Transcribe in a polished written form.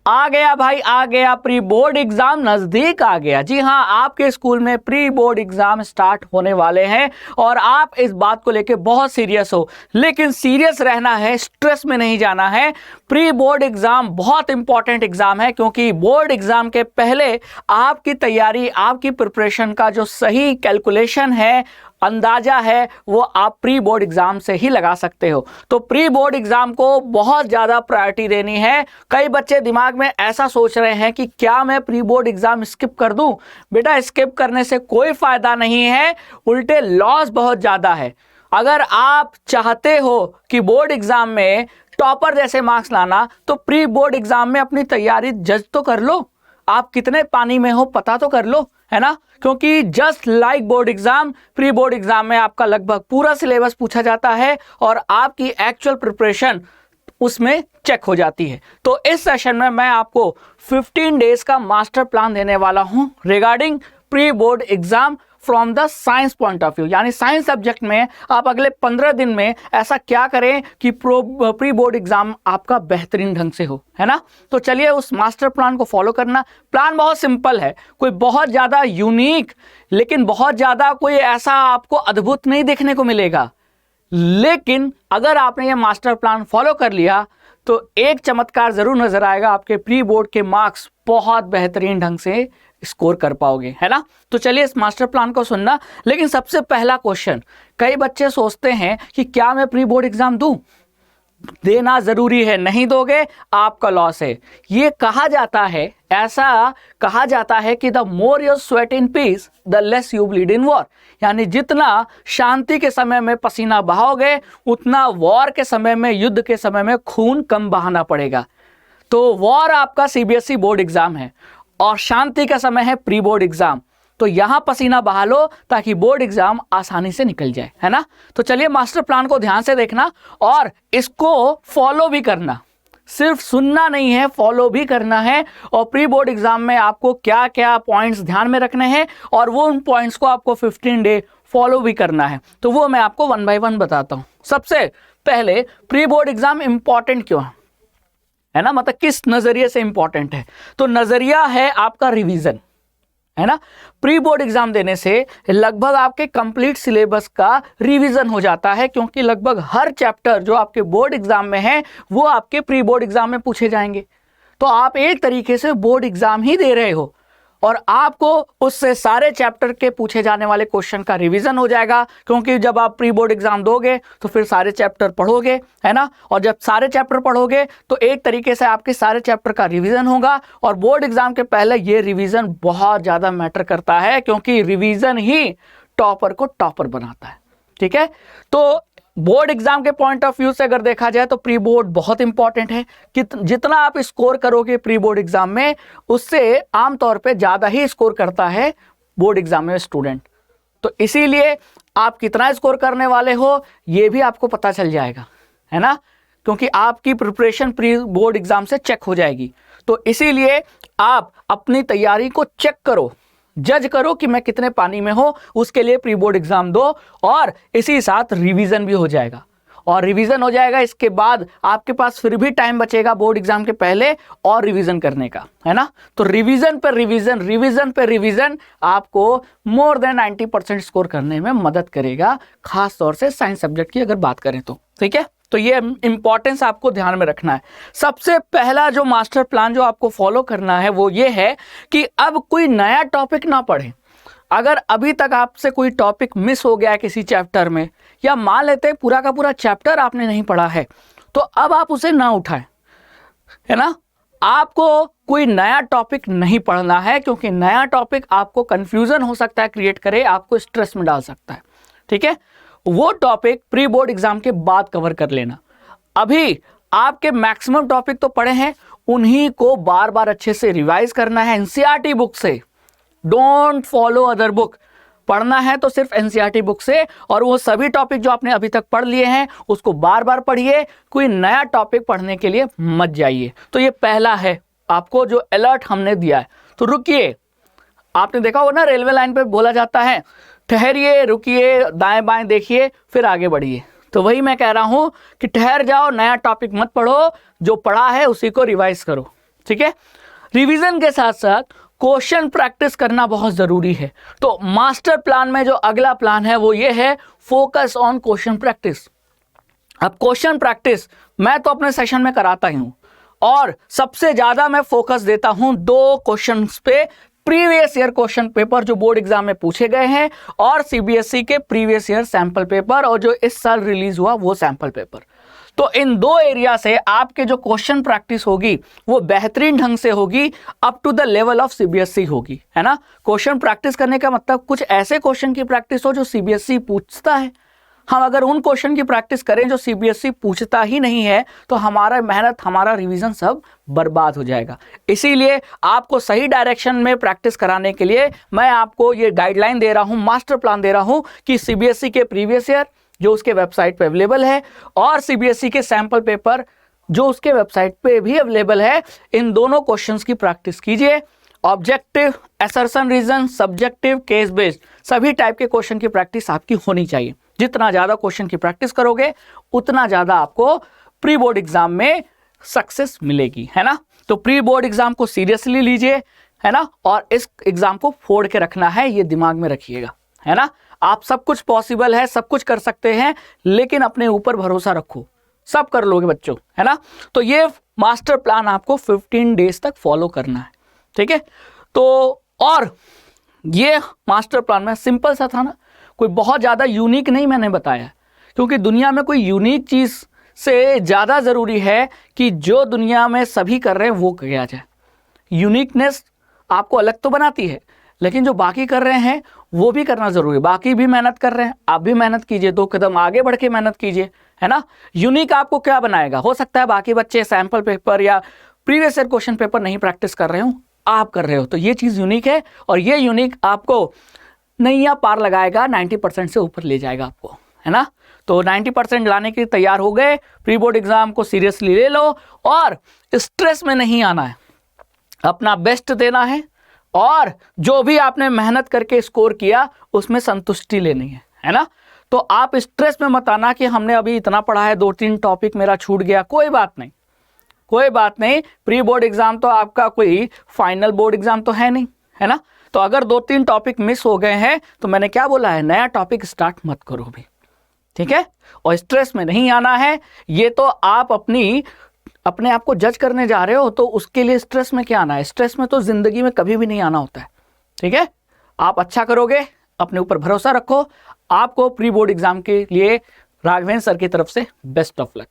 आ गया भाई, आ गया, प्री बोर्ड एग्जाम नजदीक आ गया। जी हाँ, आपके स्कूल में प्री बोर्ड एग्जाम स्टार्ट होने वाले हैं और आप इस बात को लेके बहुत सीरियस हो, लेकिन सीरियस रहना है, स्ट्रेस में नहीं जाना है। प्री बोर्ड एग्जाम बहुत इंपॉर्टेंट एग्जाम है, क्योंकि बोर्ड एग्जाम के पहले आपकी तैयारी, आपकी प्रिपरेशन का जो सही कैलकुलेशन है, अंदाजा है, वो आप प्री बोर्ड एग्जाम से ही लगा सकते हो। तो प्री बोर्ड एग्जाम को बहुत ज़्यादा प्रायोरिटी देनी है। कई बच्चे दिमाग में ऐसा सोच रहे हैं कि क्या मैं प्री बोर्ड एग्जाम स्किप कर दूं? बेटा, स्किप करने से कोई फायदा नहीं है, उल्टे लॉस बहुत ज़्यादा है। अगर आप चाहते हो कि बोर्ड एग्जाम में टॉपर जैसे मार्क्स लाना, तो प्री बोर्ड एग्जाम में अपनी तैयारी जज तो कर लो, आप कितने पानी में हो पता तो कर लो, है ना। क्योंकि just like board exam, pre board exam में आपका लगभग पूरा सिलेबस पूछा जाता है और आपकी एक्चुअल प्रिपरेशन उसमें चेक हो जाती है। तो इस सेशन में मैं आपको 15 डेज का मास्टर प्लान देने वाला हूं regarding pre board exam from the science point of view. यानी साइंस सब्जेक्ट में आप अगले 15 दिन में ऐसा क्या करें कि प्री बोर्ड एग्जाम आपका बेहतरीन ढंग से हो, है ना। तो चलिए उस मास्टर प्लान को फॉलो करना। प्लान बहुत सिंपल है, कोई बहुत ज़्यादा यूनिक, लेकिन बहुत ज़्यादा कोई ऐसा आपको अद्भुत नहीं देखने को मिलेगा। लेकिन अगर आपने ये मास्टर प्लान फॉलो कर लिया तो एक चमत्कार ज़रूर नज़र आएगा, आपके प्री बोर्ड के मार्क्स बहुत बेहतरीन ढंग से स्कोर कर पाओगे, है ना। तो चलिए इस मास्टर प्लान को सुनना। लेकिन सबसे पहला क्वेश्चन, कई बच्चे सोचते हैं कि क्या मैं प्री बोर्ड एग्जाम दूं? देना जरूरी है, नहीं दोगे आपका लॉस है। ये कहा जाता है, ऐसा कहा जाता है कि the more you sweat in peace the less you bleed in war. यानी जितना शांति के समय में पसीना बहाओगे, उतना वॉर के समय में, युद्ध के समय में खून कम बहाना पड़ेगा। तो वॉर आपका सीबीएसई बोर्ड एग्जाम है और शांति का समय है प्री बोर्ड एग्जाम। तो यहां पसीना बहा लो ताकि बोर्ड एग्जाम आसानी से निकल जाए, है ना। तो चलिए मास्टर प्लान को ध्यान से देखना और इसको फॉलो भी करना। सिर्फ सुनना नहीं है, फॉलो भी करना है। और प्री बोर्ड एग्जाम में आपको क्या क्या पॉइंट्स ध्यान में रखने हैं और वो उन पॉइंट्स को आपको 15 डे फॉलो भी करना है। तो वो मैं आपको 1 बाय 1 बताता हूं। सबसे पहले, प्री बोर्ड एग्जाम इंपॉर्टेंट क्यों है ना, मतलब किस नजरिए से इंपॉर्टेंट है? तो नजरिया है आपका रिवीजन, है ना। प्री बोर्ड एग्जाम देने से लगभग आपके कंप्लीट सिलेबस का रिवीजन हो जाता है, क्योंकि लगभग हर चैप्टर जो आपके बोर्ड एग्जाम में है वो आपके प्री बोर्ड एग्जाम में पूछे जाएंगे। तो आप एक तरीके से बोर्ड एग्जाम ही दे रहे हो और आपको उससे सारे चैप्टर के पूछे जाने वाले क्वेश्चन का रिवीजन हो जाएगा। क्योंकि जब आप प्री बोर्ड एग्जाम दोगे तो फिर सारे चैप्टर पढ़ोगे, है ना। और जब सारे चैप्टर पढ़ोगे तो एक तरीके से आपके सारे चैप्टर का रिवीजन होगा। और बोर्ड एग्जाम के पहले ये रिवीजन बहुत ज़्यादा मैटर करता है, क्योंकि रिवीजन ही टॉपर को टॉपर बनाता है, ठीक है। तो बोर्ड एग्जाम के पॉइंट ऑफ व्यू से अगर देखा जाए तो प्री बोर्ड बहुत इंपॉर्टेंट है कि जितना आप स्कोर करोगे प्री बोर्ड एग्जाम में, उससे आमतौर पे ज़्यादा ही स्कोर करता है बोर्ड एग्जाम में स्टूडेंट। तो इसीलिए आप कितना स्कोर करने वाले हो ये भी आपको पता चल जाएगा, है ना, क्योंकि आपकी प्रिपरेशन प्री बोर्ड एग्जाम से चेक हो जाएगी। तो इसीलिए आप अपनी तैयारी को चेक करो, जज करो कि मैं कितने पानी में हो। उसके लिए प्री बोर्ड एग्जाम दो और इसी साथ रिवीजन भी हो जाएगा। और रिवीजन हो जाएगा, इसके बाद आपके पास फिर भी टाइम बचेगा बोर्ड एग्जाम के पहले और रिवीजन करने का, है ना। तो रिवीजन पर रिवीजन, रिवीजन पर रिवीजन आपको मोर देन 90% स्कोर करने में मदद करेगा, खास तौर से साइंस सब्जेक्ट की अगर बात करें तो, ठीक है। तो ये इंपॉर्टेंस आपको ध्यान में रखना है। सबसे पहला जो मास्टर प्लान जो आपको फॉलो करना है वो ये है कि अब कोई नया टॉपिक ना पढ़ें। अगर अभी तक आपसे कोई टॉपिक मिस हो गया है किसी चैप्टर में, या मान लेते हैं पूरा का पूरा चैप्टर आपने नहीं पढ़ा है, तो अब आप उसे ना उठाएं, है ना। आपको कोई नया टॉपिक नहीं पढ़ना है, क्योंकि नया टॉपिक आपको कंफ्यूजन हो सकता है क्रिएट करे, आपको स्ट्रेस में डाल सकता है, ठीक है। वो टॉपिक प्री बोर्ड एग्जाम के बाद कवर कर लेना। अभी आपके मैक्सिमम टॉपिक तो पढ़े हैं, उन्हीं को बार बार अच्छे से रिवाइज करना है एनसीईआरटी बुक से। Don't follow other book. पढ़ना है तो सिर्फ एनसीईआरटी बुक से, और वो सभी टॉपिक जो आपने अभी तक पढ़ लिए हैं उसको बार बार पढ़िए, कोई नया टॉपिक पढ़ने के लिए मत जाइए। तो ये पहला है आपको जो अलर्ट हमने दिया है। तो रुकिए, आपने देखा होगा ना रेलवे लाइन पे बोला जाता है ठहरिए, रुकिए, दाएं बाएं देखिए, फिर आगे बढ़िए। तो वही मैं कह रहा हूं कि ठहर जाओ, नया टॉपिक मत पढ़ो, जो पढ़ा है उसी को रिवाइज करो, ठीक है। रिवीजन के साथ साथ क्वेश्चन प्रैक्टिस करना बहुत जरूरी है। तो मास्टर प्लान में जो अगला प्लान है वो ये है, फोकस ऑन क्वेश्चन प्रैक्टिस। अब क्वेश्चन प्रैक्टिस मैं तो अपने सेशन में कराता ही हूं, और सबसे ज्यादा मैं फोकस देता हूं 2 क्वेश्चंस पे, प्रीवियस ईयर क्वेश्चन पेपर जो बोर्ड एग्जाम में पूछे गए हैं, और सीबीएसई के प्रीवियस ईयर सैंपल पेपर, और जो इस साल रिलीज हुआ वो सैंपल पेपर। तो इन 2 एरिया से आपके जो क्वेश्चन प्रैक्टिस होगी वो बेहतरीन ढंग से होगी, up to the level of CBSE होगी, है ना। क्वेश्चन प्रैक्टिस करने का मतलब कुछ ऐसे क्वेश्चन की प्रैक्टिस हो जो सीबीएसई पूछता है। हम अगर उन क्वेश्चन की प्रैक्टिस करें जो सीबीएसई पूछता ही नहीं है तो हमारा मेहनत, हमारा रिवीजन सब बर्बाद हो जाएगा। इसीलिए आपको सही डायरेक्शन में प्रैक्टिस कराने के लिए मैं आपको ये गाइडलाइन दे रहा हूं, मास्टर प्लान दे रहा हूं कि सीबीएसई के प्रीवियस ईयर जो उसके वेबसाइट पे अवेलेबल है, और सीबीएसई के सैंपल पेपर जो उसके वेबसाइट पे भी अवेलेबल है, इन दोनों क्वेश्चंस की प्रैक्टिस कीजिए। Objective, assertion reason, subjective, case based, सभी टाइप के क्वेश्चन की प्रैक्टिस आपकी होनी चाहिए। जितना ज्यादा क्वेश्चन की प्रैक्टिस करोगे उतना ज्यादा आपको प्री बोर्ड एग्जाम में सक्सेस मिलेगी, है ना। तो प्री बोर्ड एग्जाम को सीरियसली लीजिए, है ना, और इस एग्जाम को फोड़ के रखना है, ये दिमाग में रखिएगा, है ना। आप सब कुछ पॉसिबल है, सब कुछ कर सकते हैं, लेकिन अपने ऊपर भरोसा रखो, सब कर लोगे बच्चों, है ना। तो ये मास्टर प्लान आपको 15 डेज तक फॉलो करना है, ठीक है। तो और ये मास्टर प्लान में सिंपल सा था ना, कोई बहुत ज़्यादा यूनिक नहीं मैंने बताया, क्योंकि दुनिया में कोई यूनिक चीज़ से ज़्यादा ज़रूरी है कि जो दुनिया में सभी कर रहे हैं वो किया जाए। यूनिकनेस आपको अलग तो बनाती है, लेकिन जो बाकी कर रहे हैं वो भी करना ज़रूरी है। बाकी भी मेहनत कर रहे हैं, आप भी मेहनत कीजिए, 2 कदम आगे बढ़ के मेहनत कीजिए, है ना। यूनिक आपको क्या बनाएगा, हो सकता है बाकी बच्चे सैंपल पेपर या प्रीवियस ईयर क्वेश्चन पेपर नहीं प्रैक्टिस कर रहे हो, आप कर रहे हो, तो ये चीज़ यूनिक है, और ये यूनिक आपको नैया पार लगाएगा, 90% से ऊपर ले जाएगा आपको, है ना। तो 90% लाने के लिए तैयार हो गए, प्री बोर्ड एग्जाम को सीरियसली ले लो, और स्ट्रेस में नहीं आना है, अपना बेस्ट देना है, और जो भी आपने मेहनत करके स्कोर किया उसमें संतुष्टि लेनी है ना। तो आप स्ट्रेस में मत आना कि हमने अभी इतना पढ़ा है, 2-3 टॉपिक मेरा छूट गया, कोई बात नहीं, कोई बात नहीं। प्री बोर्ड एग्जाम तो आपका कोई फाइनल बोर्ड एग्जाम तो है नहीं, है ना। तो अगर 2-3 टॉपिक मिस हो गए हैं तो मैंने क्या बोला है, नया टॉपिक स्टार्ट मत करो भी, ठीक है। और स्ट्रेस में नहीं आना है, ये तो आप अपने आप को जज करने जा रहे हो, तो उसके लिए स्ट्रेस में क्या आना है, स्ट्रेस में तो जिंदगी में कभी भी नहीं आना होता है, ठीक है। आप अच्छा करोगे, अपने ऊपर भरोसा रखो। आपको प्री बोर्ड एग्जाम के लिए राघवेंद्र सर की तरफ से बेस्ट ऑफ लक।